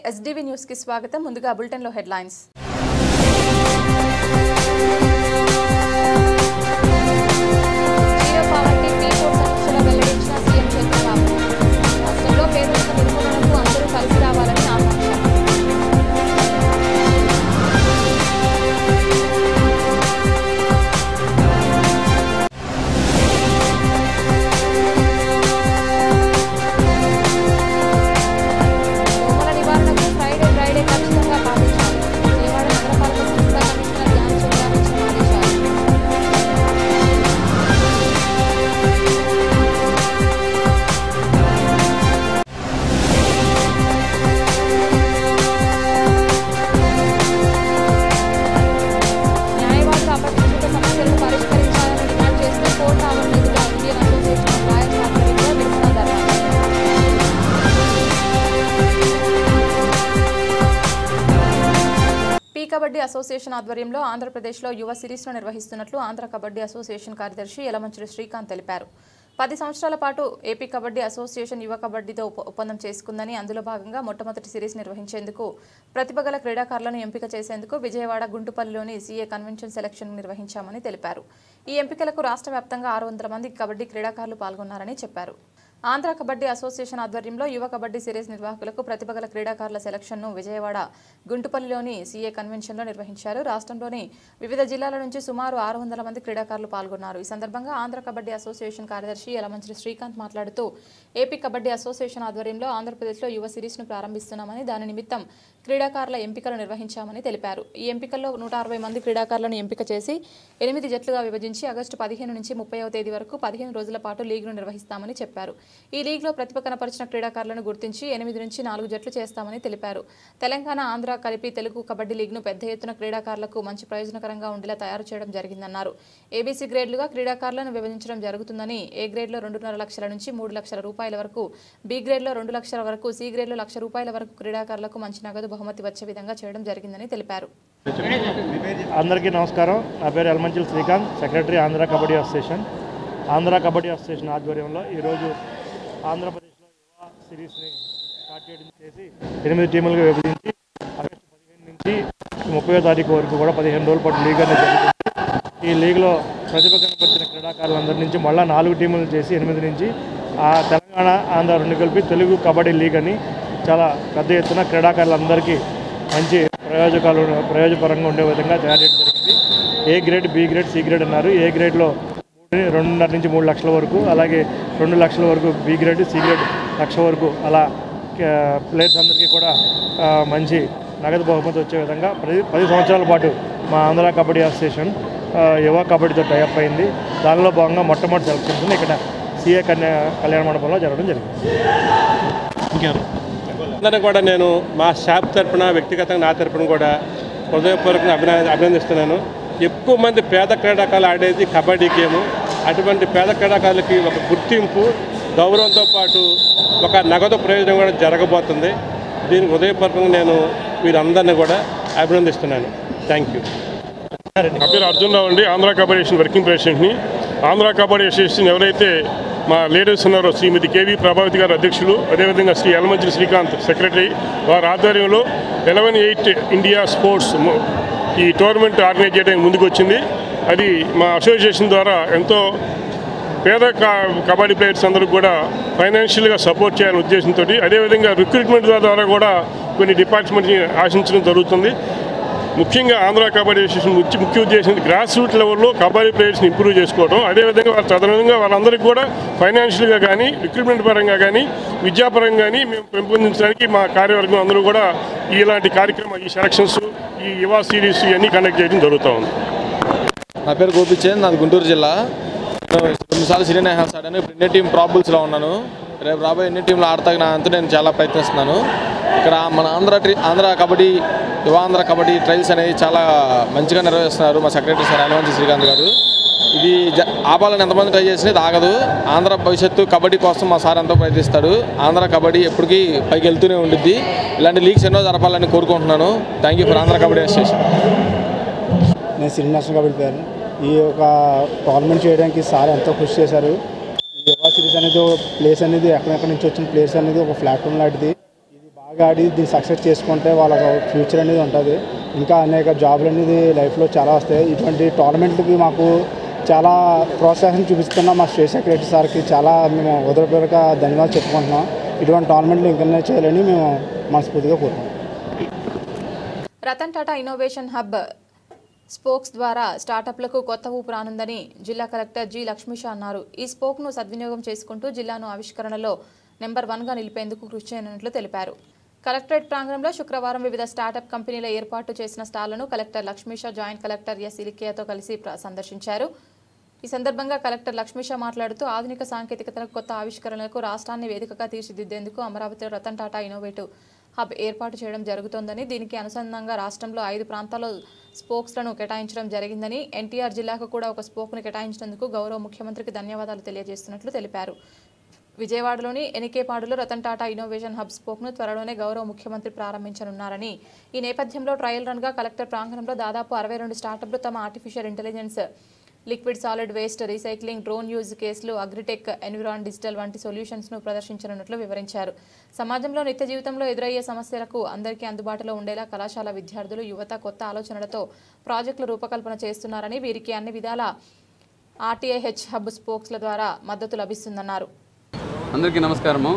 SDV news కి స్వాగతం. ముందుగా బులెటిన్ లో హెడ్లైన్స్. జీరో పావర్టీ పీపోర్ సమీక్షలో వెల్లడించిన సీఎం చంద్రబాబు. రాష్ట్రంలో పేదరిక నిర్మూలనకు అందరూ కలిసి రావాలని ఆకాంక్ష. కబడ్డీ అసోసియేషన్ ఆధ్వర్యంలో ఆంధ్రప్రదేశ్లో యువ సిరీస్ను నిర్వహిస్తున్నట్లు ఆంధ్ర కబడ్డీ అసోసియేషన్ కార్యదర్శి యలమంచిలి శ్రీకాంత్ తెలిపారు. 10 సంవత్సరాల పాటు ఏపీ కబడ్డీ అసోసియేషన్ యువ కబడ్డీతో ఒప్పందం చేసుకుందని, అందులో భాగంగా మొట్టమొదటి సిరీస్ నిర్వహించేందుకు ప్రతిభగల క్రీడాకారులను ఎంపిక చేసేందుకు విజయవాడ గుంటుపల్లిలోని సీఏ కన్వెన్షన్ సెలక్షన్ నిర్వహించామని తెలిపారు. ఈ ఎంపికలకు రాష్ట్ర వ్యాప్తంగా 600 మంది కబడ్డీ క్రీడాకారులు పాల్గొన్నారని చెప్పారు. ఆంధ్ర కబడ్డీ అసోసియేషన్ ఆధ్వర్యంలో యువ కబడ్డీ సిరీస్ నిర్వాహకులకు ప్రతిభగల క్రీడాకారుల సెలక్షన్ను విజయవాడ గుంటుపల్లిలోని సీఏ కన్వెన్షన్లో నిర్వహించారు. రాష్ట్రంలోని వివిధ జిల్లాల నుంచి సుమారు 600 మంది క్రీడాకారులు పాల్గొన్నారు. ఈ సందర్భంగా ఆంధ్ర కబడ్డీ అసోసియేషన్ కార్యదర్శి యలమంచిలి శ్రీకాంత్ మాట్లాడుతూ ఏపీ కబడ్డీ అసోసియేషన్ ఆధ్వర్యంలో ఆంధ్రప్రదేశ్లో యువ సిరీస్ను ప్రారంభిస్తున్నామని, దాని నిమిత్తం క్రీడాకారుల ఎంపికలు నిర్వహించామని తెలిపారు. ఈ ఎంపికల్లో 160 మంది క్రీడాకారులను ఎంపిక చేసి 8 జట్లుగా విభజించి ఆగస్టు 15 నుంచి 30వ తేదీ వరకు 15 రోజుల పాటు లీగ్ను నిర్వహిస్తామని చెప్పారు. ఈ లీగ్లో ప్రతిభ కనపరిచిన క్రీడాకారులను గుర్తించి 8 నుంచి 4 జట్లు చేస్తామని తెలిపారు. తెలంగాణ, ఆంధ్ర కలిపి తెలుగు కబడ్డీ లీగ్ను పెద్ద ఎత్తున క్రీడాకారులకు మంచి ప్రయోజనకరంగా ఉండేలా తయారు చేయడం జరిగిందన్నారు. ఏబీసీ గ్రేడ్లుగా క్రీడాకారులను విభజించడం జరుగుతుందని, ఏ గ్రేడ్లో 2.5 లక్షల నుంచి 3 లక్షల రూపాయల వరకు, బి గ్రేడ్లో 2 లక్షల వరకు, సి గ్రేడ్లో 1 లక్ష రూపాయల వరకు క్రీడాకారులకు మంచి నగదు బహుమతి వచ్చే విధంగా చేయడం జరిగిందని తెలిపారు. అందరికీ నమస్కారం. నా పేరు Yalamanchili Srikanth, secretary Andhra kabaddi association. Andhra kabaddi association ఆధ్వర్యంలో ఈరోజు ఆంధ్రప్రదేశ్లో యువ సిరీస్ని స్టార్ట్ చేయడం చేసి 8 టీములుగా విభజించి ఆగస్టు 15 నుంచి 30వ తారీఖు వరకు కూడా 15 రోజుల పాటు లీగ్ అనేది జరుగుతుంది. ఈ లీగ్లో ప్రతిభ కనపరిచిన క్రీడాకారులందరి నుంచి మళ్ళీ 4 టీములు చేసి 8 నుంచి తెలంగాణ, ఆంధ్ర 2 కలిపి తెలుగు కబడ్డీ లీగ్ అని చాలా పెద్ద ఎత్తున క్రీడాకారులందరికీ మంచి ప్రయోజనపరంగా ఉండే విధంగా తయారు చేయడం జరిగింది. A grade, B grade, C grade అన్నారు. ఏ గ్రేడ్లో 2.5 నుంచి 3 లక్షల వరకు, అలాగే 2 లక్షల వరకు బి గ్రేడ్, సి గ్రేడ్ 1 లక్ష వరకు, అలా ప్లేయర్స్ అందరికీ కూడా మంచి నగదు బహుమతి వచ్చే విధంగా 10 సంవత్సరాల పాటు మా ఆంధ్ర కబడ్డీ అసోసియేషన్ యువ కబడ్డీతో టైఅప్ అయింది. దానిలో భాగంగా మొట్టమొదటి సెలక్షన్స్ ఇక్కడ సీఏ కళ్యాణ మండపంలో జరగడం జరిగింది. అందరినీ కూడా నేను మా షాప్ తరఫున, వ్యక్తిగతంగా నా తరఫున కూడా హృదయపూర్వకంగా అభినందిస్తున్నాను. ఎక్కువ మంది పేద క్రీడాకారులు ఆడేది కబడ్డీ గేము. అటువంటి పేద క్రీడాకారులకి ఒక గుర్తింపు, గౌరవంతో పాటు ఒక నగదు ప్రయోజనం కూడా జరగబోతుంది. దీనికి హృదయపూర్వకంగా నేను వీరందరినీ కూడా అభినందిస్తున్నాను. Thank you. నా పేరు అర్జున్ రావు అండి, ఆంధ్ర కబడ్డీ అసోసియేషన్ వర్కింగ్ ప్రెసిడెంట్ని. ఆంధ్ర కబడ్డీ అసోసియేషన్ ఎవరైతే మా లీడర్స్ ఉన్నారో శ్రీమతి కేవీ ప్రభావతి గారు అధ్యక్షులు, అదేవిధంగా శ్రీ యలమంచిలి శ్రీకాంత్ సెక్రటరీ, వారి ఆధ్వర్యంలో 11-8 ఇండియా స్పోర్ట్స్ ఈ టోర్నమెంట్ ఆర్గనైజ్ చేయడానికి ముందుకు వచ్చింది. అది మా అసోసియేషన్ ద్వారా ఎంతో పేద కబడ్డీ ప్లేయర్స్ అందరూ కూడా ఫైనాన్షియల్గా సపోర్ట్ చేయాలనే ఉద్దేశంతో, అదేవిధంగా రిక్రూట్మెంట్ ద్వారా కూడా కొన్ని డిపార్ట్మెంట్ని ఆశించడం జరుగుతుంది. ముఖ్యంగా ఆంధ్ర కబడ్డీ అసోసియేషన్ ముఖ్య ఉద్దేశం గ్రాస్ రూట్ లెవెల్లో కబడ్డీ ప్లేయర్స్ని ఇంప్రూవ్ చేసుకోవడం, అదేవిధంగా తదనంగా వాళ్ళందరికీ కూడా ఫైనాన్షియల్గా కానీ, రిక్రూట్మెంట్ పరంగా కానీ, విద్యాపరంగా కానీ మేము పెంపొందించడానికి మా కార్యవర్గం అందరూ కూడా ఇలాంటి కార్యక్రమం, ఈ సెలక్షన్స్, ఈ యువ సిరీస్ ఇవన్నీ కండక్ట్ చేయడం జరుగుతూ ఉంది. నా పేరు గోపిచంద్, నాది గుంటూరు జిల్లా. 2 సార్లు సీనియర్ నేషనల్స్ ఆడాను. ఇప్పుడు ఇండియన్ టీం ప్రాబుల్స్లో ఉన్నాను. రేపు రాబోయే ఇండియన్ టీంలో ఆడతాక నా అంతా నేను చాలా ప్రయత్నిస్తున్నాను. ఇక్కడ మన ఆంధ్ర కబడ్డీ, యువాంధ్ర కబడ్డీ ట్రయల్స్ అనేవి చాలా మంచిగా నిర్వహిస్తున్నారు మా సెక్రటరీ సార్ యలమంచిలి శ్రీకాంత్ గారు. ఇది ఆపాలని ఎంతమంది ట్రై చేసినా ఇది ఆగదు. ఆంధ్ర భవిష్యత్తు కబడ్డీ కోసం మా సార్ ఎంతో ప్రయత్నిస్తాడు. ఆంధ్ర కబడ్డీ ఎప్పటికీ పైకి వెళ్తూనే ఉండిద్ది. ఇలాంటి లీగ్స్ ఎన్నో జరపాలని కోరుకుంటున్నాను. Thank you for Andhra kabaddi association. నేను సీనియర్ నేషనల్ కబడ్డీ ప్లేయర్. ఈ ఒక టోర్నమెంట్ చేయడానికి సార్ ఎంతో కృషి చేశారు. ఈ యువ సిరీస్ అనేది ప్లేస్ అనేది ఎక్కడెక్కడి నుంచి వచ్చిన ప్లేయర్స్ అనేది ఒక ప్లాట్ఫామ్ లాంటిది. ఇది బాగా బాగా ఆడి దీన్ని సక్సెస్ చేసుకుంటే వాళ్ళ ఫ్యూచర్ అనేది ఉంటుంది. ఇంకా అనేక జాబ్లు అనేది లైఫ్లో చాలా వస్తాయి. ఇటువంటి టోర్నమెంట్లకి మాకు చాలా ప్రోత్సాహం చూపిస్తున్న మా స్టేట్ సెక్రటరీ సార్కి చాలా మేము ఉదయపూర్వక ధన్యవాదాలు చెప్పుకుంటున్నాం. ఇటువంటి టోర్నమెంట్లు ఇంకనే చేయాలని మేము మనస్ఫూర్తిగా కోరుకుంటున్నాం. Ratan Tata innovation hub spokes ద్వారా స్టార్టప్లకు కొత్త ఊపు రానుందని జిల్లా కలెక్టర్ జి లక్ష్మీషా అన్నారు. ఈ స్పోక్ను సద్వినియోగం చేసుకుంటూ జిల్లాను ఆవిష్కరణలో నెంబర్ 1గా నిలిపేందుకు కృషి చేయనున్నట్లు తెలిపారు. కలెక్టరేట్ ప్రాంగణంలో శుక్రవారం వివిధ స్టార్టప్ కంపెనీల ఏర్పాటు చేసిన స్టాళ్లను collector Lakshmisha joint collector S ఇలికియాతో కలిసి సందర్శించారు. ఈ సందర్భంగా కలెక్టర్ లక్ష్మీషా మాట్లాడుతూ ఆధునిక సాంకేతికతలకు కొత్త ఆవిష్కరణలకు రాష్ట్రాన్ని వేదికగా తీర్చిదిద్దేందుకు అమరావతిలో రతన్ టాటా ఇన్నోవేటివ్ హబ్ ఏర్పాటు చేయడం జరుగుతోందని, దీనికి అనుసంధానంగా రాష్ట్రంలో 5 ప్రాంతాల్లో స్పోక్స్లను కేటాయించడం జరిగిందని, ఎన్టీఆర్ జిల్లాకు కూడా ఒక స్పోక్ను కేటాయించినందుకు గౌరవ ముఖ్యమంత్రికి ధన్యవాదాలు తెలియజేస్తున్నట్లు తెలిపారు. విజయవాడలోని ఎనికేపాడులో రతన్ టాటా ఇన్నోవేషన్ హబ్ స్పోక్ను త్వరలోనే గౌరవ ముఖ్యమంత్రి ప్రారంభించనున్నారని, ఈ నేపథ్యంలో ట్రయల్ రన్గా కలెక్టర్ ప్రాంగణంలో దాదాపు 62 స్టార్టప్లు తమ artificial intelligence, liquid solid waste recycling, drone use కేసులు, అగ్రిటెక్, ఎన్విరాన్ డిజిటల్ వంటి సొల్యూషన్స్ను ప్రదర్శించనున్నట్లు వివరించారు. సమాజంలో నిత్య జీవితంలో ఎదురయ్యే సమస్యలకు అందరికీ అందుబాటులో ఉండేలా కళాశాల విద్యార్థులు, యువత కొత్త ఆలోచనలతో ప్రాజెక్టుల రూపకల్పన చేస్తున్నారని, వీరికి అన్ని విధాల ఆర్టీఐహెచ్ హబ్ స్పోక్స్ల ద్వారా మద్దతు లభిస్తుందన్నారు. అందరికీ నమస్కారము.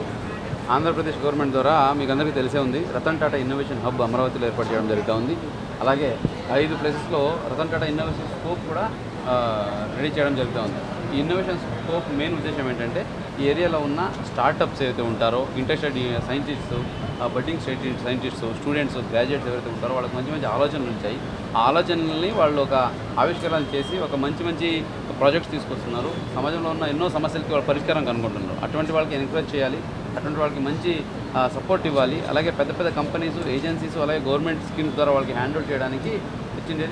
ఆంధ్రప్రదేశ్ గవర్నమెంట్ ద్వారా మీకు అందరికీ తెలిసే ఉంది, రతన్ టాటా ఇన్నోవేషన్ హబ్ అమరావతిలో ఏర్పాటు చేయడం జరుగుతూ ఉంది. అలాగే 5 ప్లేసెస్లో రతన్ టాటా ఇన్నోవేషన్ స్కోప్ కూడా రెడీ చేయడం జరుగుతూ ఉంది. ఈ ఇన్నోవేషన్ స్కోప్ మెయిన్ ఉద్దేశం ఏంటంటే, ఈ ఏరియాలో ఉన్న స్టార్టప్స్ ఏవైతే ఉంటారో, interested scientists, budding scientists, students, graduates ఎవరైతే ఉంటారో వాళ్ళకి మంచి మంచి ఆలోచనలు ఉంటాయి. ఆ ఆలోచనల్ని వాళ్ళు ఒక ఆవిష్కరణ చేసి ఒక మంచి ప్రాజెక్ట్స్ తీసుకొస్తున్నారు. సమాజంలో ఉన్న ఎన్నో సమస్యలకి వాళ్ళు పరిష్కారం కనుగొంటున్నారు. అటువంటి వాళ్ళకి ఎంకరేజ్ చేయాలి, అటువంటి వాళ్ళకి మంచి సపోర్ట్ ఇవ్వాలి. అలాగే పెద్ద పెద్ద కంపెనీస్, ఏజెన్సీస్, అలాగే గవర్నమెంట్ స్కీమ్స్ ద్వారా వాళ్ళకి హ్యాండిల్ చేయడానికి ఇచ్చింది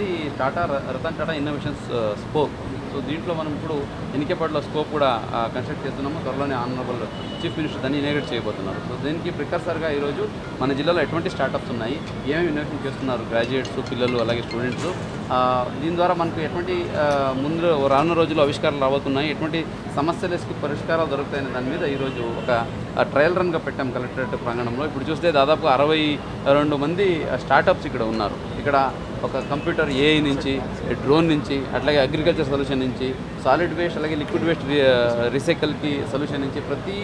Ratan Tata innovations spoke. So దీంట్లో మనం ఇప్పుడు ఎనికేపాడులో స్కోప్ కూడా కన్స్ట్రక్ట్ చేస్తున్నాము. త్వరలోనే ఆనరబుల్ చీఫ్ మినిస్టర్ దాన్ని ఇనాగ్రేట్ చేయబోతున్నారు. సో దీనికి ప్రికర్సర్గా ఈరోజు మన జిల్లాలో ఎటువంటి స్టార్టప్స్ ఉన్నాయి, ఏమేమి ఇన్నోవేషన్ చేస్తున్నారు గ్రాడ్యుయేట్స్, పిల్లలు, అలాగే స్టూడెంట్స్, దీని ద్వారా మనకు ఎటువంటి ముందు రానున్న రోజుల్లో ఆవిష్కారాలు రాబోతున్నాయి, ఎటువంటి సమస్యలకి పరిష్కారాలు దొరుకుతాయనే దాని మీద ఈరోజు ఒక ట్రయల్ రన్గా పెట్టాం కలెక్టరేట్ ప్రాంగణంలో. ఇప్పుడు చూస్తే దాదాపు 62 మంది స్టార్టప్స్ ఇక్కడ ఉన్నారు. ఇక్కడ ఒక కంప్యూటర్ ఏఐ నుంచి, డ్రోన్ నుంచి, అట్లాగే అగ్రికల్చర్ సొల్యూషన్ నుంచి, సాలిడ్ వేస్ట్ అలాగే లిక్విడ్ వేస్ట్ రీసైకిల్కి సొల్యూషన్ నుంచి ప్రతి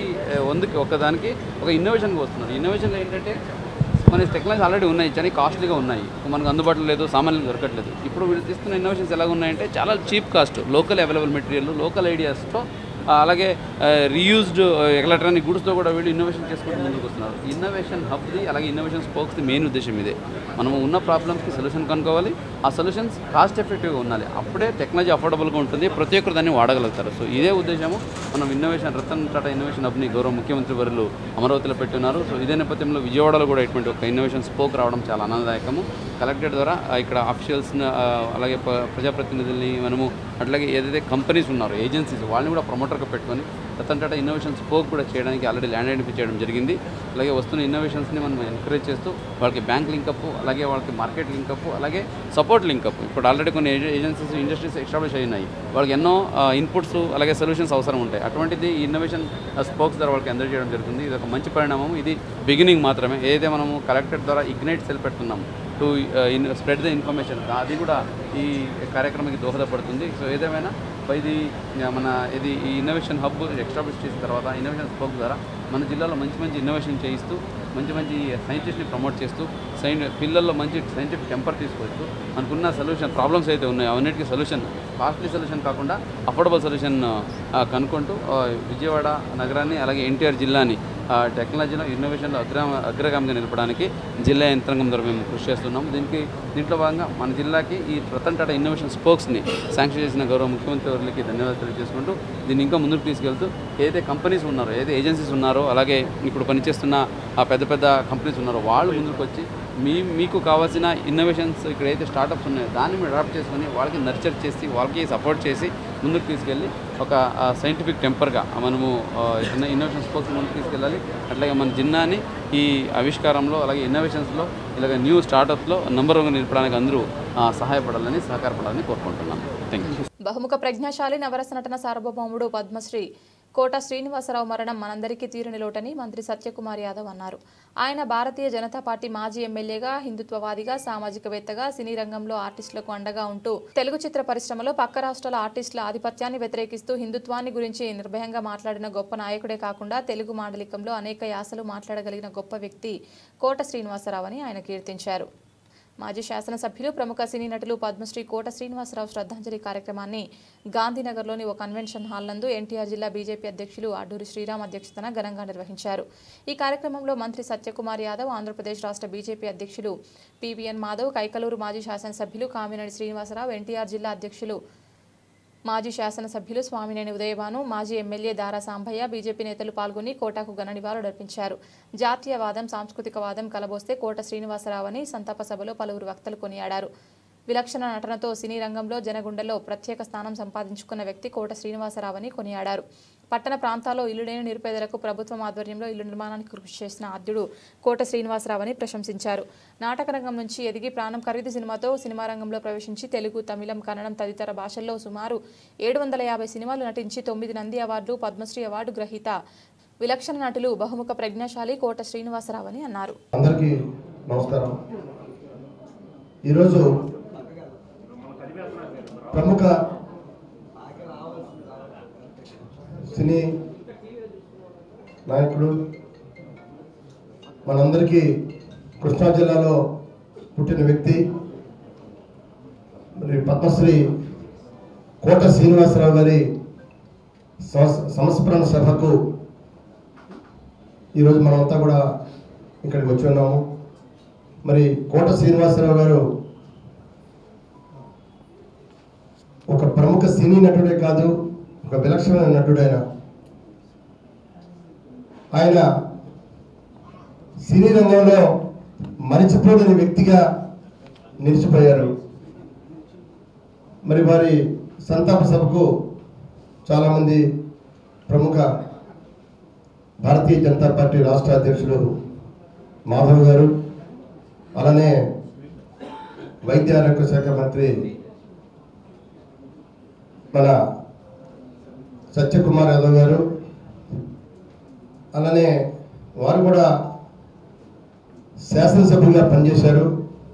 ఒక్కదానికి ఒక ఇన్నోవేషన్గా వస్తున్నారు. ఇన్నోవేషన్లో ఏంటంటే, మన టెక్నాలజీ ఆల్రెడీ ఉన్నాయి, చాలా కాస్ట్లీగా ఉన్నాయి, మనకు అందుబాటులో లేదు, సామాన్లు దొరకట్లేదు. ఇప్పుడు వీళ్ళు తీస్తున్న ఇన్నోవేషన్స్ ఎలా ఉన్నాయంటే, చాలా cheap cost, local available material, local ఐడియాస్తో, అలాగే రీయూజ్డ్ ఎలక్ట్రానిక్ గుడ్స్తో కూడా వీళ్ళు ఇన్నోవేషన్ చేసుకుంటూ ముందుకు వస్తున్నారు. ఇన్నోవేషన్ హబ్ది అలాగే ఇన్నోవేషన్ స్పోక్స్ది మెయిన్ ఉద్దేశం ఇదే. మనం ఉన్న ప్రాబ్లమ్స్కి సొల్యూషన్ కనుక్కోవాలి, ఆ సొల్యూషన్స్ కాస్ట్ ఎఫెక్టివ్గా ఉండాలి, అప్పుడే టెక్నాలజీ అఫోర్డబుల్గా ఉంటుంది, ప్రతి ఒక్కరు దాన్ని వాడగలుగుతారు. సో ఇదే ఉద్దేశము మనం రతన్ టాటా ఇన్నోవేషన్ హబ్ని గౌరవ ముఖ్యమంత్రి వర్యులు అమరావతిలో పెట్టున్నారు. సో ఇదే నేపథ్యంలో విజయవాడలో కూడా ఇటువంటి ఒక ఇన్నోవేషన్ స్పోక్ రావడం చాలా ఆనందదాయకము. కలెక్టరేట్ ద్వారా ఇక్కడ అఫీషియల్స్ని, అలాగే ప్రజాప్రతినిధుల్ని మనము, అట్లాగే ఏదైతే కంపెనీస్ ఉన్నారో ఏజెన్సీస్, వాళ్ళని కూడా ప్రమోటర్గా పెట్టుకొని రతన్ టాటా ఇన్నోవేషన్ స్పోక్ కూడా చేయడానికి ఆల్రెడీ ల్యాండ్ ఐడెంటిఫై చేయడం జరిగింది. అలాగే వస్తున్న ఇన్నోవేషన్స్ని మనం ఎంకరేజ్ చేస్తూ వాళ్ళకి బ్యాంక్ లింకప్, అలాగే వాళ్ళకి మార్కెట్ లింకప్, అలాగే సపోర్ట్ లింకప్, ఇప్పుడు ఆల్రెడీ కొన్ని ఏజెన్సీస్, ఇండస్ట్రీస్ ఎస్టాబ్లిష్ అయినాయి, వాళ్ళకి ఎన్నో ఇన్పుట్స్ అలాగే సొల్యూషన్స్ అవసరం ఉంటాయి. అటువంటిది ఈ ఇన్నోవేషన్ స్పోక్స్ ద్వారా వాళ్ళకి అందజేయడం జరుగుతుంది. ఇది ఒక మంచి పరిణామం. ఇది బిగినింగ్ మాత్రమే. ఏదైతే మనము కలెక్టరేట్ ద్వారా ఇగ్నైట్ సెల్ పెడుతున్నాము టు స్ప్రెడ్ ద ఇన్ఫర్మేషన్, అది కూడా ఈ కార్యక్రమానికి దోహదపడుతుంది. సో ఏదేమైనా ఇది ఈ ఇన్నోవేషన్ హబ్ ఎస్టాబ్లిష్ చేసిన తర్వాత ఇన్నోవేషన్ స్పోక్ ద్వారా మన జిల్లాలో మంచి ఇన్నోవేషన్ చేయిస్తూ, మంచి సైంటిస్ట్ని ప్రమోట్ చేస్తూ, పిల్లల్లో మంచి సైంటిఫిక్ టెంపర్ తీసుకొస్తూ, మనకున్న సొల్యూషన్ ప్రాబ్లమ్స్ అయితే ఉన్నాయో అవన్నిటికీ సొల్యూషన్, కాస్ట్లీ సొల్యూషన్ కాకుండా అఫోర్డబుల్ సొల్యూషన్ కనుక్కుంటూ విజయవాడ నగరాన్ని అలాగే ఎన్టీఆర్ జిల్లాని టెక్నాలజీలో, ఇన్నోవేషన్లో అగ్రగామిగా నిలపడానికి జిల్లా యంత్రాంగం ద్వారా మేము కృషి చేస్తున్నాము. దీంట్లో భాగంగా మన జిల్లాకి ఈ రతన్ టాటా ఇన్నోవేషన్ స్పోక్స్ని శాంక్షన్ చేసిన గౌరవ ముఖ్యమంత్రి వారికి ధన్యవాదాలు తెలియజేసుకుంటూ, దీన్ని ఇంకా ముందుకు తీసుకెళ్తూ ఏదైతే కంపెనీస్ ఉన్నారో, ఏదైతే ఏజెన్సీస్ ఉన్నారో, అలాగే ఇప్పుడు పనిచేస్తున్న ఆ పెద్ద కంపెనీస్ ఉన్నారో వాళ్ళు ముందుకు వచ్చి మీకు కావాల్సిన ఇన్నోవేషన్స్ ఇక్కడ అయితే స్టార్టప్స్ ఉన్నాయో దాన్ని మీరు అడాప్ట్ చేసుకొని వాళ్ళకి నర్చర్ చేసి, వాళ్ళకి సపోర్ట్ చేసి ముందుకు తీసుకెళ్ళి ఒక సైంటిఫిక్ టెంపర్గా మనము ఇన్నోవేషన్ స్పోక్స్ ముందుకు తీసుకెళ్ళాలి. అట్లాగే మన జిల్లాని ఈ ఆవిష్కారంలో అలాగే ఇన్నోవేషన్స్లో ఇలాగ న్యూ స్టార్టప్స్లో నంబర్ 1గా నిలపడానికి అందరూ సహకారపడాలని కోరుకుంటున్నాను. Thank you. బహుముఖ ప్రజ్ఞాశాలి నవరస నటన సార్వభౌముడు పద్మశ్రీ కోట శ్రీనివాసరావు మరణం మనందరికీ తీరని లోటని మంత్రి సత్యకుమార్ యాదవ్ అన్నారు. ఆయన భారతీయ జనతా పార్టీ మాజీ ఎమ్మెల్యేగా, హిందుత్వవాదిగా, సామాజికవేత్తగా, సినీ రంగంలో ఆర్టిస్టులకు అండగా ఉంటూ తెలుగు చిత్ర పరిశ్రమలో పక్క రాష్ట్రాల ఆర్టిస్టుల ఆధిపత్యాన్ని వ్యతిరేకిస్తూ హిందుత్వాన్ని గురించి నిర్భయంగా మాట్లాడిన గొప్ప నాయకుడే కాకుండా తెలుగు మాండలికంలో అనేక యాసలు మాట్లాడగలిగిన గొప్ప వ్యక్తి కోట శ్రీనివాసరావు అని ఆయన కీర్తించారు. మాజీ శాసనసభ్యులు, ప్రముఖ సినీ నటులు పద్మశ్రీ కోట శ్రీనివాసరావు శ్రద్ధాంజలి కార్యక్రమాన్ని గాంధీనగర్లోని ఓ కన్వెన్షన్ హాల్ నందు ఎన్టీఆర్ జిల్లా బీజేపీ అధ్యక్షులు అడ్డూరి శ్రీరామ్ అధ్యక్షతన ఘనంగా నిర్వహించారు. ఈ కార్యక్రమంలో మంత్రి సత్యకుమార్ యాదవ్, ఆంధ్రప్రదేశ్ రాష్ట్ర బీజేపీ అధ్యక్షులు పివిఎన్ మాధవ్, కైకలూరు మాజీ శాసనసభ్యులు కామినేని శ్రీనివాసరావు, ఎన్టీఆర్ జిల్లా అధ్యక్షులు మాజీ శాసనసభ్యులు స్వామినేని ఉదయభాను, మాజీ ఎమ్మెల్యే దారా సాంబయ్య, బీజేపీ నేతలు పాల్గొని కోటకు ఘన నివాళులర్పించారు. జాతీయవాదం, సాంస్కృతికవాదం కలబోస్తే కోట శ్రీనివాసరావు అని సంతాప సభలో పలువురు వక్తలు కొనియాడారు. విలక్షణ నటనతో సినీ రంగంలో జనగుండెల్లో ప్రత్యేక స్థానం సంపాదించుకున్న వ్యక్తి కోట శ్రీనివాసరావు అని కొనియాడారు. పట్టణ ప్రాంతాల్లో ఇల్లు లేని నిరుపేదలకు ప్రభుత్వం ఆధ్వర్యంలో ఇల్లు నిర్మాణానికి కృషి చేసిన ఆద్యుడు కోట శ్రీనివాసరావు అని ప్రశంసించారు. నాటక రంగం నుంచి ఎదిగి ప్రాణం ఖరీదు సినిమాతో సినిమా రంగంలో ప్రవేశించి తెలుగు, తమిళం, కన్నడం తదితర భాషల్లో సుమారు 750 సినిమాలు నటించి 9 నంది అవార్డు, పద్మశ్రీ అవార్డు గ్రహీత విలక్షణ నటులు, బహుముఖ ప్రజ్ఞాశాలి కోట శ్రీనివాసరావు అని అన్నారు. అందరికీ నమస్కారం. ఈరోజు ప్రముఖ సినీ నాయకుడు, మనందరికీ కృష్ణా జిల్లాలో పుట్టిన వ్యక్తి, మరి పద్మశ్రీ కోట శ్రీనివాసరావు గారి సంస్మరణ సభకు ఈరోజు మనమంతా కూడా ఇక్కడికి వచ్చి ఉన్నాము. మరి కోట శ్రీనివాసరావు గారు ఒక ప్రముఖ సినీ నటుడే కాదు, ఒక విలక్షణమైన నటుడైన ఆయన సినీ రంగంలో మరిచిపోలేని వ్యక్తిగా నిలిచిపోయారు. మరి వారి సంతాప సభకు చాలామంది ప్రముఖ భారతీయ జనతా పార్టీ రాష్ట్ర అధ్యక్షులు మాధవ్ గారు, అలానే వైద్య ఆరోగ్య శాఖ మంత్రి మన సత్యకుమార్ యాదవ్ గారు, అలానే వారు కూడా శాసనసభ్యులుగా పనిచేశారు.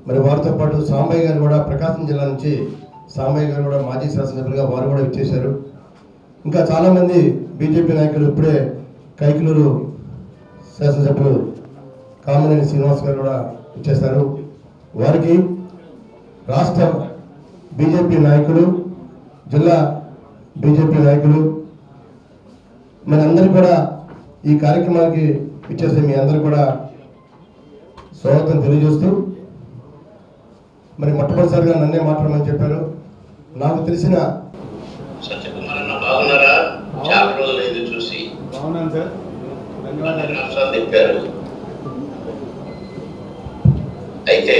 మరి వారితో పాటు సాంబయ్య గారు కూడా, ప్రకాశం జిల్లా నుంచి సాంబయ్య గారు కూడా మాజీ శాసనసభ్యులుగా వారు కూడా ఇచ్చేశారు. ఇంకా చాలామంది బీజేపీ నాయకులు, ఇప్పుడే కైకలూరు శాసనసభ్యులు కామినేని శ్రీనివాస్ గారు కూడా ఇచ్చేశారు. వారికి రాష్ట్ర బీజేపీ నాయకులు, జిల్లా బీజేపీ నాయకులు, మన అందరూ కూడా ఈ కార్యక్రమానికి ఇచ్చేసి మీ అందరూ కూడా స్వాగతం తెలియజేస్తూ, మరి మొట్టమొదటిసారిగా నన్నే మాట్లాడమని చెప్పారు. నాకు తెలిసిన బాగున్నారా, చాలా రోజులైంది చూసి. బాగున్నాను సార్, ధన్యవాదాలు చెప్పారు. అయితే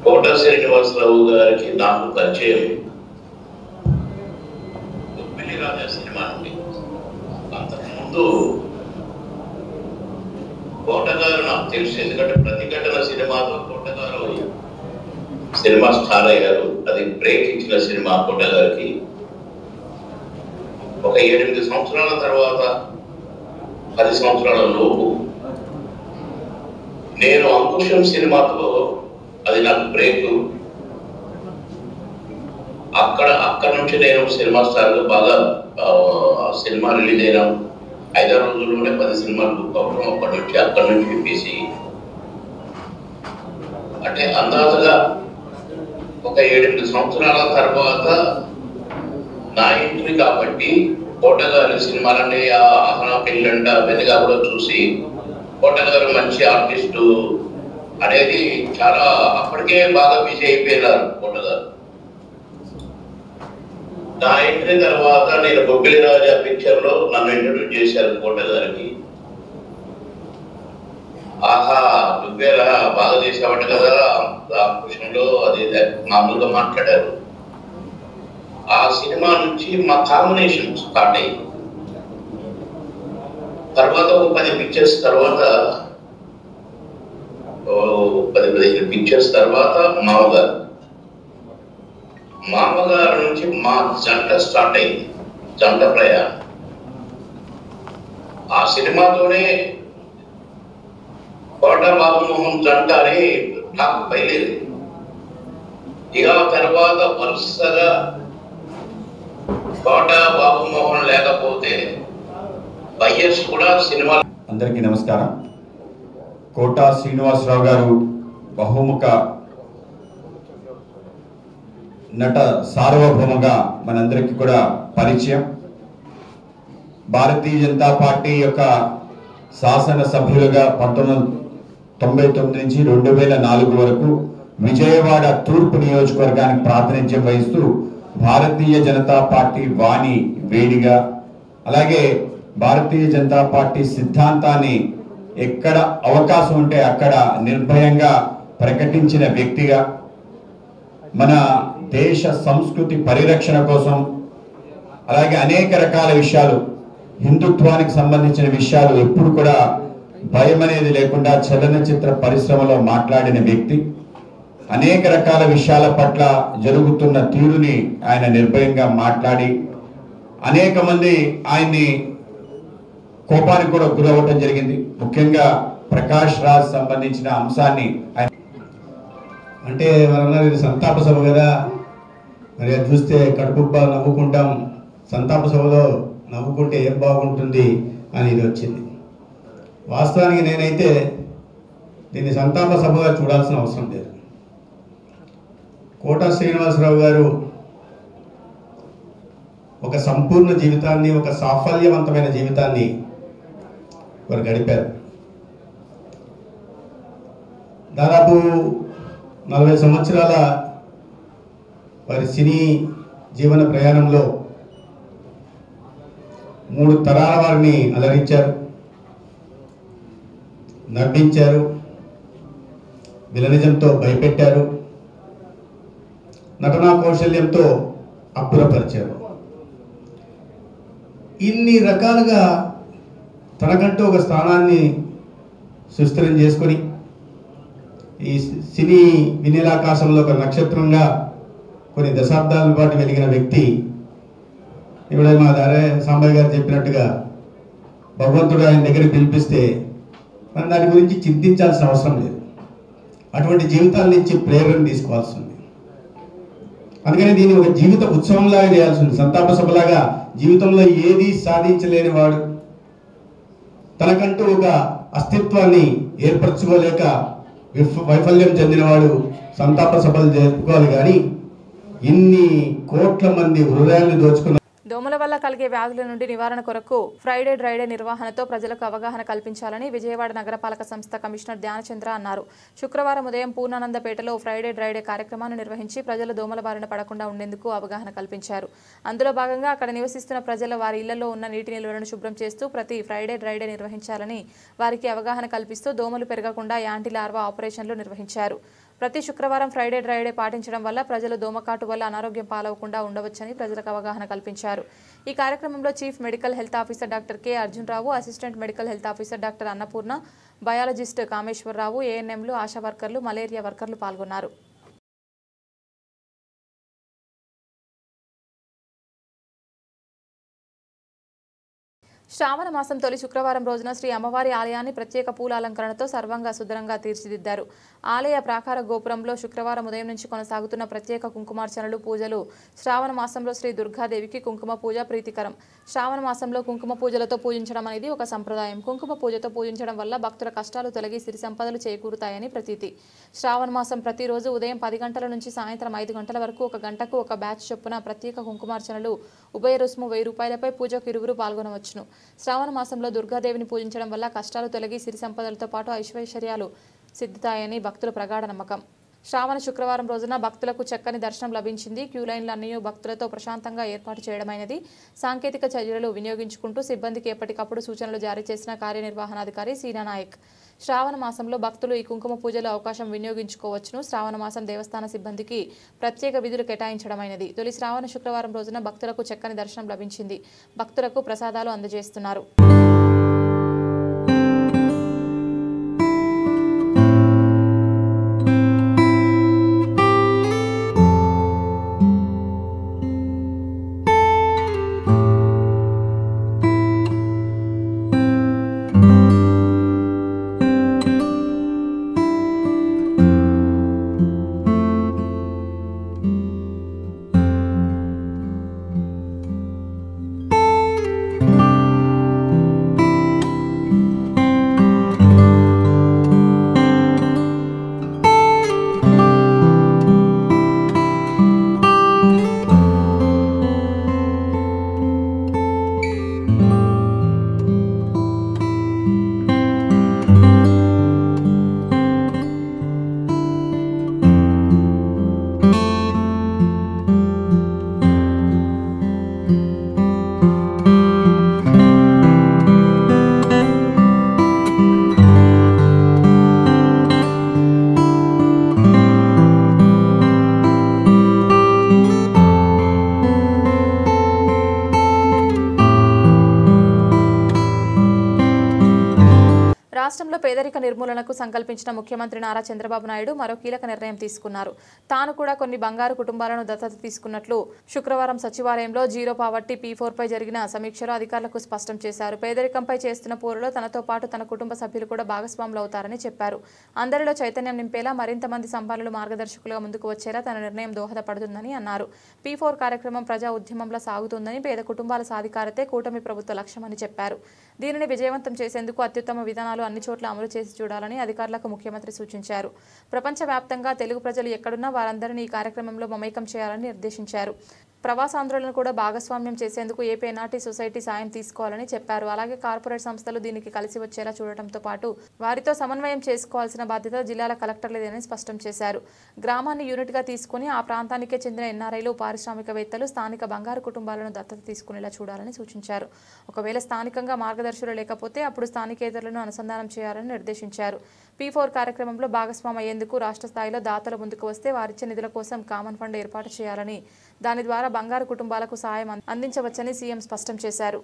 కోట శ్రీనివాసరావు గారికి నాకు పరిచయం ఉప్పిలి రాజా సినిమా నుండి. అంతకుముందు కోట గారు నాకు తెలుసు, ఎందుకంటే ప్రతిఘటన సినిమాతో కోట గారు సినిమా స్టార్ అయ్యారు. అది బ్రేక్ ఇచ్చిన సినిమా కోట గారికి. ఒక 7-8 సంవత్సరాల తర్వాత, 10 సంవత్సరాల లోపు నేను అంకుశం సినిమాతో, అది నాకు బ్రేక్. అక్కడ నుంచి నేను సినిమా స్టార్గా బాగా సినిమా రిలీజ్ అయినా 5 రోజుల్లోనే 10 సినిమాలు బుక్ అవ్వడం. అక్కడి నుంచి తీసి అంటే అందాజుగా ఒక 7-8 సంవత్సరాల తర్వాత నా ఎంట్రీ కాబట్టి కోట గారి సినిమాలన్నీ ఆహనా, పెళ్ళంట, వెనుక కూడా చూసి కోట గారు మంచి ఆర్టిస్టు అనేది చాలా అప్పటికే బాగా బిజీ అయిపోయినారు కోట గారు. నా ఎంట్రీ తర్వాత నేను బొబ్బిలి రాజా పిక్చర్ లో నన్ను ఇంట్రడ్యూస్ చేశారు కోట గారికి. ఆహా, నువ్వేరా బాగా చేసావంట కదా ఆ క్వశ్చన్లో, అది మామూలుగా మాట్లాడారు. ఆ సినిమా నుంచి మా కాంబినేషన్ స్టార్ట్ అయింది. తర్వాత ఒక 10 పిక్చర్స్ తర్వాత, 10-15 పిక్చర్స్ తర్వాత మామగారు నుంచి మా జంట స్టార్ట్ అయింది. జంట ప్రయాణం. ఆ సినిమాతోనే కోట బాబుమోహన్ జంట అని టాక్ బయలేదు. ఇక తర్వాత వరుసగా కోట బాబుమోహన్ లేకపోతే వైఎస్ కూడా సినిమా. అందరికీ నమస్కారం. కోట శ్రీనివాసరావు గారు బహుముఖ నట సార్వభౌమగా మనందరికీ కూడా పరిచయం. భారతీయ జనతా పార్టీ యొక్క శాసన సభ్యులుగా 1999 నుంచి 2004 వరకు విజయవాడ తూర్పు నియోజకవర్గానికి ప్రాతినిధ్యం వహిస్తూ భారతీయ జనతా పార్టీ వాణి వేడిగా, అలాగే భారతీయ జనతా పార్టీ సిద్ధాంతాన్ని ఎక్కడ అవకాశం ఉంటే అక్కడ నిర్భయంగా ప్రకటించిన వ్యక్తిగా, మన దేశ సంస్కృతి పరిరక్షణ కోసం, అలాగే అనేక రకాల విషయాలు, హిందుత్వానికి సంబంధించిన విషయాలు ఎప్పుడు కూడా భయం అనేది లేకుండా చలనచిత్ర పరిశ్రమలో మాట్లాడిన వ్యక్తి. అనేక రకాల విషయాల పట్ల జరుగుతున్న తీరుని ఆయన నిర్భయంగా మాట్లాడి అనేక మంది ఆయన్ని కోపానికి కూడా గురవటం జరిగింది. ముఖ్యంగా ప్రకాష్ రాజ్ సంబంధించిన అంశాన్ని అంటే వాళ్ళన్నారు ఇది సంతాప సభ కదా, మరి అది చూస్తే కడుపుబ్బ నవ్వుకుంటాం, సంతాప సభలో నవ్వుకుంటే ఏం బాగుంటుంది అని ఇది వచ్చింది. వాస్తవానికి నేనైతే దీన్ని సంతాప సభగా చూడాల్సిన అవసరం లేదు. కోట శ్రీనివాసరావు గారు ఒక సంపూర్ణ జీవితాన్ని, ఒక సాఫల్యవంతమైన జీవితాన్ని వారు గడిపారు. దాదాపు 40 సంవత్సరాల వారి సినీ జీవన ప్రయాణంలో 3 తరాల వారిని అలరించారు, నవ్వించారు, విలనిజంతో భయపెట్టారు, నటనా కౌశల్యంతో అబ్బురపరిచారు. ఇన్ని రకాలుగా తనకంటూ ఒక స్థానాన్ని సుస్థిరం చేసుకొని ఈ సినీ వినీలాకాశంలో ఒక నక్షత్రంగా కొన్ని దశాబ్దాల పాటు వెలిగిన వ్యక్తి. ఇప్పుడు మా దారే సాంబయ్య గారు చెప్పినట్టుగా భగవంతుడు ఆయన దగ్గరికి పిలిపిస్తే మనం దాని గురించి చింతించాల్సిన అవసరం లేదు. అటువంటి జీవితాల నుంచి ప్రేరణ తీసుకోవాల్సి ఉంది. అందుకని దీన్ని ఒక జీవిత ఉత్సవంలాగా చేయాల్సి ఉంది. సంతాప సభలాగా జీవితంలో ఏది సాధించలేని వాడు, తనకంటూ ఒక అస్తిత్వాన్ని ఏర్పరచుకోలేక వైఫల్యం చెందినవాడు సంతాప సభలు జరుపుకోవాలి. కానీ ఇన్ని కోట్ల మంది హృదయాన్ని దోచుకున్న దోమల వల్ల కలిగే వ్యాధుల నుండి నివారణ కొరకు ఫ్రైడే డ్రైడే నిర్వహణతో ప్రజలకు అవగాహన కల్పించాలని విజయవాడ నగరపాలక సంస్థ కమిషనర్ ధ్యానచంద్ర అన్నారు. శుక్రవారం ఉదయం పూర్ణానందపేటలో ఫ్రైడే డ్రైడే కార్యక్రమాన్ని నిర్వహించి ప్రజలు దోమల బారిన పడకుండా ఉండేందుకు అవగాహన కల్పించారు. అందులో భాగంగా అక్కడ నివసిస్తున్న ప్రజలు వారి ఇళ్లలో ఉన్న నీటి నిల్వలను శుభ్రం చేస్తూ ప్రతి ఫ్రైడే డ్రైడే నిర్వహించాలని వారికి అవగాహన కల్పిస్తూ దోమలు పెరగకుండా యాంటీ లార్వా ఆపరేషన్లు నిర్వహించారు. ప్రతి శుక్రవారం ఫ్రైడే డ్రైడే పాటించడం వల్ల ప్రజలు దోమకాటు వల్ల అనారోగ్యం పాలవకుండా ఉండవచ్చని ప్రజలకు అవగాహన కల్పించారు. ఈ కార్యక్రమంలో chief medical health officer doctor K Arjunarao, assistant medical health officer doctor Annapurna, biologist Kameswararao, ఏఎన్ఎంలు, ఆశా వర్కర్లు, మలేరియా వర్కర్లు పాల్గొన్నారు. శ్రావణ మాసం తొలి శుక్రవారం రోజున శ్రీ అమ్మవారి ఆలయాన్ని ప్రత్యేక పూల అలంకరణతో సర్వంగా సుందరంగా తీర్చిదిద్దారు. ఆలయ ప్రాకార గోపురంలో శుక్రవారం ఉదయం నుంచి కొనసాగుతున్న ప్రత్యేక కుంకుమార్చనలు, పూజలు. శ్రావణ మాసంలో శ్రీ దుర్గాదేవికి కుంకుమ పూజ ప్రీతికరం. శ్రావణ మాసంలో కుంకుమ పూజలతో పూజించడం అనేది ఒక సంప్రదాయం. కుంకుమ పూజతో పూజించడం వల్ల భక్తుల కష్టాలు తొలగి సిరి సంపదలు చేకూరుతాయని ప్రతీతి. శ్రావణ మాసం ప్రతిరోజు ఉదయం 10 గంటల నుంచి సాయంత్రం 5 గంటల వరకు 1 గంటకు 1 బ్యాచ్ చొప్పున ప్రత్యేక కుంకుమార్చనలు, ఉభయ రుసుము 1000 రూపాయలపై పూజకు ఇరువురు పాల్గొనవచ్చును. శ్రావణ మాసంలో దుర్గాదేవిని పూజించడం వల్ల కష్టాలు తొలగి సిరి సంపదలతో పాటు ఐశ్వర్యాలు సిద్ధితాయని భక్తుల ప్రగాఢ నమ్మకం. శ్రావణ శుక్రవారం రోజున భక్తులకు చక్కని దర్శనం లభించింది. క్యూ లైన్లు అన్నీ భక్తులతో ప్రశాంతంగా ఏర్పాటు చేయడమైనది. సాంకేతిక చర్యలు వినియోగించుకుంటూ సిబ్బందికి ఎప్పటికప్పుడు సూచనలు జారీ చేసిన కార్యనిర్వహణాధికారి సీనా నాయక్. శ్రావణ మాసంలో భక్తులు ఈ కుంకుమ పూజలో అవకాశం వినియోగించుకోవచ్చును. శ్రావణ మాసం దేవస్థాన సిబ్బందికి ప్రత్యేక విధులు కేటాయించడమైనది. తొలి శ్రావణ శుక్రవారం రోజున భక్తులకు చక్కని దర్శనం లభించింది. భక్తులకు ప్రసాదాలు అందజేస్తున్నారు. రాష్ట్రంలో పేదరిక నిర్మూలనకు సంకల్పించిన ముఖ్యమంత్రి నారా చంద్రబాబు నాయుడు మరో కీలక నిర్ణయం తీసుకున్నారు. తాను కూడా కొన్ని బంగారు కుటుంబాలను దత్తత తీసుకున్నట్లు శుక్రవారం సచివాలయంలో జీరో పావర్టీ P4 పై జరిగిన సమీక్షలో అధికారులకు స్పష్టం చేశారు. పేదరికంపై చేస్తున్న పోరులో తనతో పాటు తన కుటుంబ సభ్యులు కూడా భాగస్వాములు అవుతారని చెప్పారు. అందరిలో చైతన్యం నింపేలా మరింత మంది సంపన్నులు మార్గదర్శకులుగా ముందుకు వచ్చేలా తన నిర్ణయం దోహదపడుతుందని అన్నారు. P4 కార్యక్రమం ప్రజా ఉద్యమంలో సాగుతుందని, పేద కుటుంబాల సాధికారతే కూటమి ప్రభుత్వ లక్ష్యమని చెప్పారు. దీనిని విజయవంతం చేసేందుకు అత్యుత్తమ విధానాలు అన్ని చోట్ల అమలు చేసి చూడాలని అధికారులకు ముఖ్యమంత్రి సూచించారు. ప్రపంచవ్యాప్తంగా తెలుగు ప్రజలు ఎక్కడున్నా వారందరినీ ఈ కార్యక్రమంలో మమేకం చేయాలని నిర్దేశించారు. ప్రవాసాంధ్రులను కూడా భాగస్వామ్యం చేసేందుకు ఏపీ ఎన్ఆర్టీ సొసైటీ సాయం తీసుకోవాలని చెప్పారు. అలాగే కార్పొరేట్ సంస్థలు దీనికి కలిసి వచ్చేలా చూడటంతో పాటు వారితో సమన్వయం చేసుకోవాల్సిన బాధ్యత జిల్లాల కలెక్టర్లేదని స్పష్టం చేశారు. గ్రామాన్ని యూనిట్గా తీసుకుని ఆ ప్రాంతానికే చెందిన ఎన్ఆర్ఐలు, పారిశ్రామికవేత్తలు స్థానిక బంగారు కుటుంబాలను దత్తత తీసుకునేలా చూడాలని సూచించారు. ఒకవేళ స్థానికంగా మార్గదర్శులు లేకపోతే అప్పుడు స్థానికేతరులను అనుసంధానం చేయాలని నిర్దేశించారు. P4 కార్యక్రమంలో భాగస్వామ్యం అయ్యేందుకు రాష్ట్ర స్థాయిలో దాతలు ముందుకు వస్తే వారిచ్చే నిధుల కోసం కామన్ ఫండ్ ఏర్పాటు చేయాలని, దాని ద్వారా బంగారు కుటుంబాలకు సాయం అందించవచ్చని సీఎం స్పష్టం చేశారు.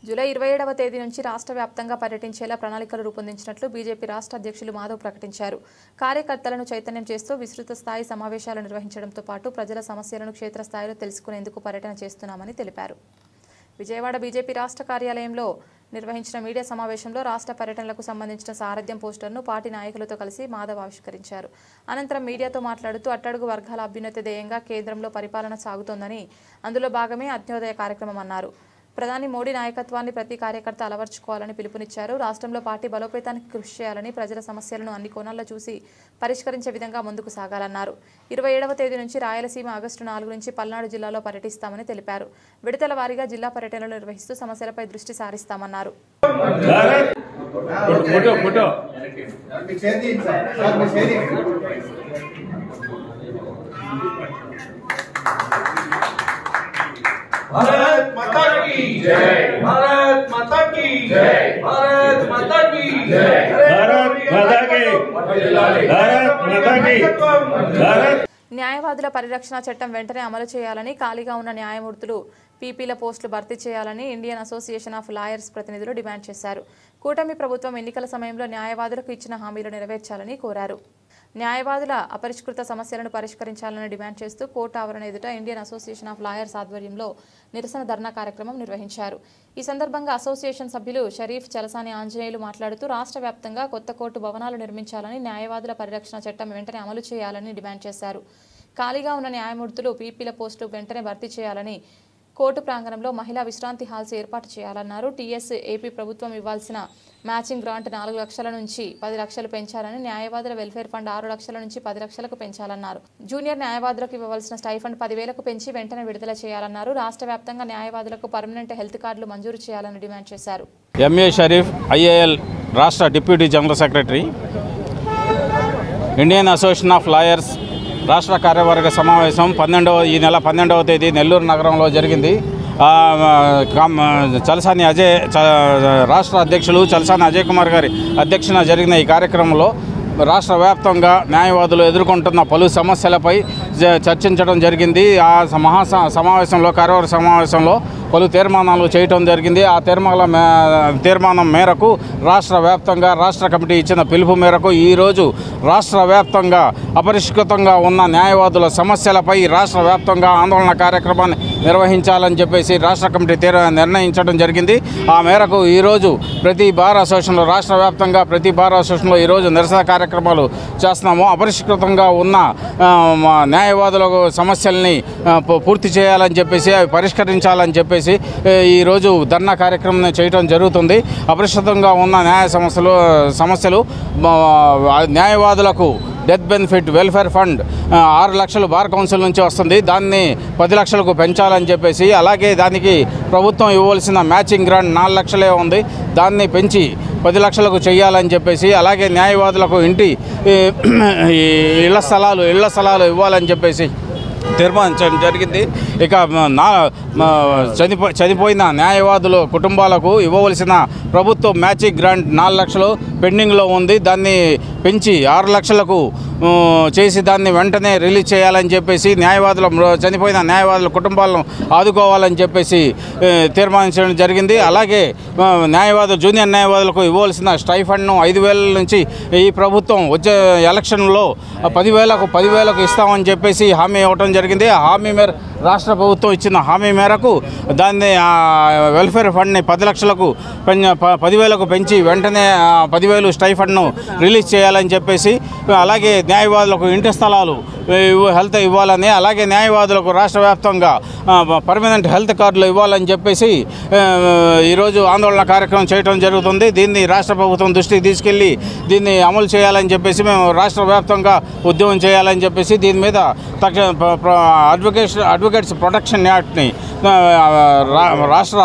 జూలై 27వ తేదీ నుంచి రాష్ట్ర వ్యాప్తంగా పర్యటించేలా ప్రణాళికలు రూపొందించినట్లు బీజేపీ రాష్ట్ర అధ్యక్షులు మాధవ్ ప్రకటించారు. కార్యకర్తలను చైతన్యం చేస్తూ విస్తృత స్థాయి సమావేశాలు నిర్వహించడంతో పాటు ప్రజల సమస్యలను క్షేత్రస్థాయిలో తెలుసుకునేందుకు పర్యటన చేస్తున్నామని తెలిపారు. విజయవాడ బీజేపీ రాష్ట్ర కార్యాలయంలో నిర్వహించిన మీడియా సమావేశంలో రాష్ట్ర పర్యటనలకు సంబంధించిన సారథ్యం పోస్టర్ను పార్టీ నాయకులతో కలిసి మాధవ్ ఆవిష్కరించారు. అనంతరం మీడియాతో మాట్లాడుతూ అట్టడుగు వర్గాల అభ్యున్నతి ధ్యేయంగా కేంద్రంలో పరిపాలన సాగుతోందని, అందులో భాగమే అత్యోదయ కార్యక్రమం అన్నారు. ప్రధాని మోడీ నాయకత్వాన్ని ప్రతి కార్యకర్త అలవర్చుకోవాలని పిలుపునిచ్చారు. రాష్ట్రంలో పార్టీ బలోపేతానికి కృషి చేయాలని, ప్రజల సమస్యలను అన్ని కోణాల్లో చూసి పరిష్కరించే విధంగా ముందుకు సాగాలన్నారు. 27వ తేదీ నుంచి రాయలసీమ, ఆగస్టు 4 నుంచి పల్నాడు జిల్లాలో పర్యటిస్తామని తెలిపారు. విడతల వారీగా జిల్లా పర్యటనలు నిర్వహిస్తూ సమస్యలపై దృష్టి సారిస్తామన్నారు. भारत माता की जय, भारत माता की जय, भारत माता की जय, भारत माता की, भारत माता की, भारत. న్యాయవాదుల పరిరక్షణ చట్టం వెంటనే అమలు చేయాలని, ఖాళీగా ఉన్న న్యాయమూర్తులు పీపీల పోస్టులు భర్తీ చేయాలని ఇండియన్ అసోసియేషన్ ఆఫ్ లాయర్స్ ప్రతినిధులు డిమాండ్ చేశారు. కూటమి ప్రభుత్వం ఎన్నికల సమయంలో న్యాయవాదులకు ఇచ్చిన హామీలు నెరవేర్చాలని కోరారు. న్యాయవాదుల అపరిష్కృత సమస్యలను పరిష్కరించాలని డిమాండ్ చేస్తూ కోర్టు ఆవరణ ఎదుట ఇండియన్ అసోసియేషన్ ఆఫ్ లాయర్స్ ఆధ్వర్యంలో నిరసన ధర్నా కార్యక్రమం నిర్వహించారు. ఈ సందర్భంగా అసోసియేషన్ సభ్యులు షరీఫ్, చలసాని ఆంజనేయులు మాట్లాడుతూ రాష్ట్ర వ్యాప్తంగా కొత్త కోర్టు భవనాలు నిర్మించాలని, న్యాయవాదుల పరిరక్షణ చట్టం వెంటనే అమలు చేయాలని డిమాండ్ చేశారు. ఖాళీగా ఉన్న న్యాయమూర్తులు పీపీల పోస్టులు వెంటనే భర్తీ చేయాలని, కోర్టు ప్రాంగణంలో మహిళా విశ్రాంతి హాల్స్ ఏర్పాటు చేయాలన్నారు. టీఎస్ ఏపీ ప్రభుత్వం ఇవ్వాల్సిన మ్యాచింగ్ గ్రాంట్ 4 లక్షల నుంచి 10 లక్షలు పెంచాలని, న్యాయవాదుల వెల్ఫేర్ ఫండ్ 6 లక్షల నుంచి 10 లక్షలకు పెంచాలన్నారు. జూనియర్ న్యాయవాదులకు ఇవ్వవలసిన స్టైఫండ్ 10,000కు పెంచి వెంటనే విడుదల చేయాలన్నారు. రాష్ట్ర వ్యాప్తంగా న్యాయవాదులకు పర్మనెంట్ హెల్త్ కార్డులు మంజూరు చేయాలని డిమాండ్ చేశారు. ఎంఏ షరీఫ్, ఐఏఎల్ రాష్ట్ర deputy general secretary, Indian association of lawyers రాష్ట్ర కార్యవర్గ సమావేశం ఈ నెల 12వ తేదీ నెల్లూరు నగరంలో జరిగింది. చలసాని రాష్ట్ర అధ్యక్షులు చలసాని అజయ్ కుమార్ గారి అధ్యక్షన జరిగిన ఈ కార్యక్రమంలో రాష్ట్ర వ్యాప్తంగా న్యాయవాదులు ఎదుర్కొంటున్న పలు సమస్యలపై చర్చించడం జరిగింది. ఆ సమావేశంలో, కార్యవర్గ సమావేశంలో పలు తీర్మానాలు చేయటం జరిగింది. ఆ తీర్మానం మేరకు రాష్ట్ర వ్యాప్తంగా రాష్ట్ర కమిటీ ఇచ్చిన పిలుపు మేరకు ఈరోజు రాష్ట్ర వ్యాప్తంగా అపరిష్కృతంగా ఉన్న న్యాయవాదుల సమస్యలపై రాష్ట్ర వ్యాప్తంగా ఆందోళన కార్యక్రమాన్ని నిర్వహించాలని చెప్పేసి రాష్ట్ర కమిటీ నిర్ణయించడం జరిగింది. ఆ మేరకు ఈరోజు ప్రతి బార్ అసోసియేషన్లో, రాష్ట్ర వ్యాప్తంగా ప్రతి బార్ అసోసియేషన్లో ఈరోజు నిరసన కార్యక్రమాలు చేస్తున్నాము. అపరిష్కృతంగా ఉన్న న్యాయవాదుల సమస్యల్ని పూర్తి చేయాలని చెప్పేసి, అవి పరిష్కరించాలని చెప్పేసి ఈరోజు ధర్నా కార్యక్రమం చేయడం జరుగుతుంది. అపరిష్కృతంగా ఉన్న సమస్యలు న్యాయవాదులకు డెత్ బెనిఫిట్, వెల్ఫేర్ ఫండ్ 6 లక్షలు బార్ కౌన్సిల్ నుంచి వస్తుంది, దాన్ని 10 లక్షలకు పెంచాలని చెప్పేసి, అలాగే దానికి ప్రభుత్వం ఇవ్వాల్సిన మ్యాచింగ్ గ్రాంట్ 4 లక్షలే ఉంది, దాన్ని పెంచి 10 లక్షలకు చేయాలని చెప్పేసి, అలాగే న్యాయవాదులకు ఇళ్ల స్థలాలు ఇవ్వాలని చెప్పేసి తీర్మానించడం జరిగింది. ఇక చనిపోయిన న్యాయవాదుల కుటుంబాలకు ఇవ్వవలసిన ప్రభుత్వ మ్యాచింగ్ గ్రాంట్ 4 లక్షలు పెండింగ్లో ఉంది, దాన్ని పెంచి 6 లక్షలకు చేసి దాన్ని వెంటనే రిలీజ్ చేయాలని చెప్పేసి చనిపోయిన న్యాయవాదుల కుటుంబాలను ఆదుకోవాలని చెప్పేసి తీర్మానించడం జరిగింది. అలాగే జూనియర్ న్యాయవాదులకు ఇవ్వాల్సిన స్టైఫండ్ను 5,000 నుంచి ఈ ప్రభుత్వం వచ్చే ఎలక్షన్లో 10,000కు ఇస్తామని చెప్పేసి హామీ ఇవ్వడం జరిగింది. ఆ హామీ మేర రాష్ట్ర ప్రభుత్వం ఇచ్చిన హామీ మేరకు దాన్ని వెల్ఫేర్ ఫండ్ని 10 లక్షలకు 10,000కు పెంచి వెంటనే 10,000 స్టైఫండ్ను రిలీజ్ చేయాలని చెప్పేసి, అలాగే న్యాయవాదులకు ఇంటి స్థలాలు హెల్త్ ఇవ్వాలని, అలాగే న్యాయవాదులకు రాష్ట్ర వ్యాప్తంగా పర్మనెంట్ హెల్త్ కార్డులు ఇవ్వాలని చెప్పేసి ఈరోజు ఆందోళన కార్యక్రమం చేయడం జరుగుతుంది. దీన్ని రాష్ట్ర ప్రభుత్వం దృష్టికి తీసుకెళ్ళి దీన్ని అమలు చేయాలని చెప్పేసి మేము రాష్ట్ర వ్యాప్తంగా ఉద్యమం చేయాలని చెప్పేసి దీని మీద అడ్వకేట్స్ ప్రొటెక్షన్ యాక్ట్ని రాష్ట్ర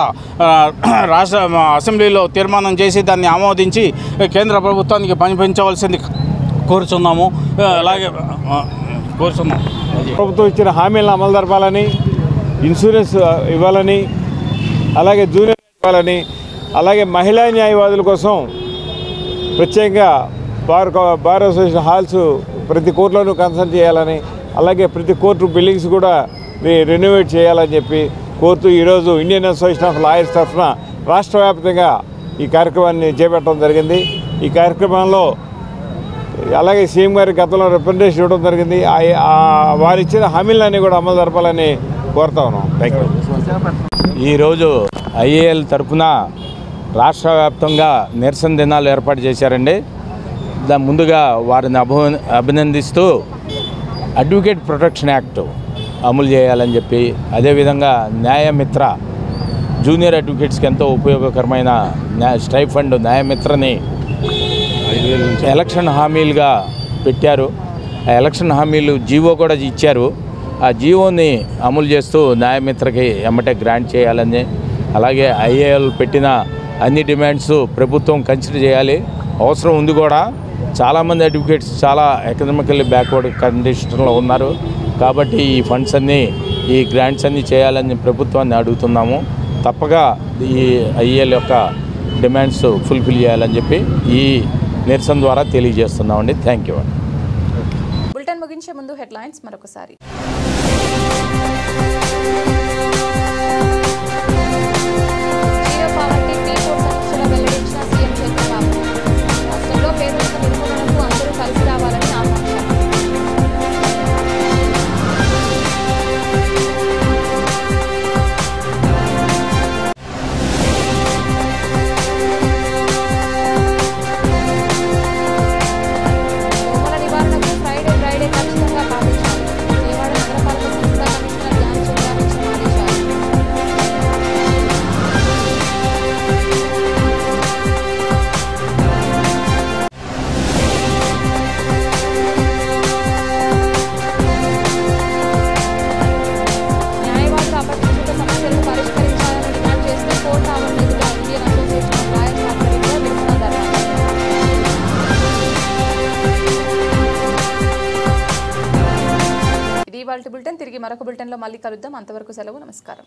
అసెంబ్లీలో తీర్మానం చేసి దాన్ని ఆమోదించి కేంద్ర ప్రభుత్వానికి పంపించవలసింది కోరుచున్నాము. అలాగే కోరుచున్నాము. ప్రభుత్వం ఇచ్చిన హామీలను అమలు జరపాలని, ఇన్సూరెన్స్ ఇవ్వాలని, అలాగే జూనియర్ ఇవ్వాలని, అలాగే మహిళా న్యాయవాదుల కోసం ప్రత్యేకంగా బార్ అసోసియేషన్ హాల్స్ ప్రతి కోర్టులోనూ కన్సల్ట్ చేయాలని, అలాగే ప్రతి కోర్టు బిల్డింగ్స్ కూడా రెనోవేట్ చేయాలని చెప్పి కోరుతూ ఈరోజు ఇండియన్ అసోసియేషన్ ఆఫ్ లాయర్స్ తరఫున రాష్ట్ర వ్యాప్తంగా ఈ కార్యక్రమాన్ని చేపట్టడం జరిగింది. ఈ కార్యక్రమంలో అలాగే సీఎం గారి గతంలో రిప్రజెంటేషన్ ఇవ్వడం జరిగింది. వారు ఇచ్చిన హామీలన్నీ కూడా అమలు జరపాలని కోరుతా ఉన్నాం. Thank you. ఈరోజు ఐఏఎల్ తరఫున రాష్ట్ర వ్యాప్తంగా నిరసన దినాలు ఏర్పాటు చేశారండి. ముందుగా వారిని అభినందిస్తూ అడ్వకేట్ ప్రొటెక్షన్ యాక్ట్ అమలు చేయాలని చెప్పి, అదేవిధంగా న్యాయమిత్ర జూనియర్ అడ్వకేట్స్కి ఎంతో ఉపయోగకరమైన స్టైఫండ్ న్యాయమిత్రని ఎలక్షన్ హామీలుగా పెట్టారు. ఆ ఎలక్షన్ హామీలు జీవో కూడా ఇచ్చారు. ఆ జీవోని అమలు చేస్తూ న్యాయమిత్రకి ఎమ్మటే గ్రాంట్ చేయాలని, అలాగే ఐఏఎల్ పెట్టిన అన్ని డిమాండ్స్ ప్రభుత్వం కన్సిడర్ చేయాలి. అవసరం ఉంది కూడా. చాలామంది అడ్వకేట్స్ చాలా ఎకనామికల్లీ బ్యాక్వర్డ్ కండిషన్లో ఉన్నారు. కాబట్టి ఈ ఫండ్స్ అన్నీ, ఈ గ్రాంట్స్ అన్నీ చేయాలని ప్రభుత్వాన్ని అడుగుతున్నాము. తప్పగా ఈ ఐఏఎల్ యొక్క డిమాండ్స్ ఫుల్ఫిల్ చేయాలని చెప్పి ఈ నిరసన ద్వారా తెలియజేస్తున్నామండి. Thank you. బులెటిన్ ముగించే ముందు హెడ్లైన్స్ మరొకసారి. జీరో పావర్టీ పీపుల్ సమీక్షలో వెల్లడించిన సీఎం చంద్రబాబు. రాష్ట్రంలో పేదరిక నిర్మూలనకు అందరూ కలిసి రావాలని ఆకాంక్ష. బులెటిన్ తిరిగి మరొక బులెటిన్లో మళ్ళీ కలుద్దాం. అంతవరకు సెలవు. నమస్కారం.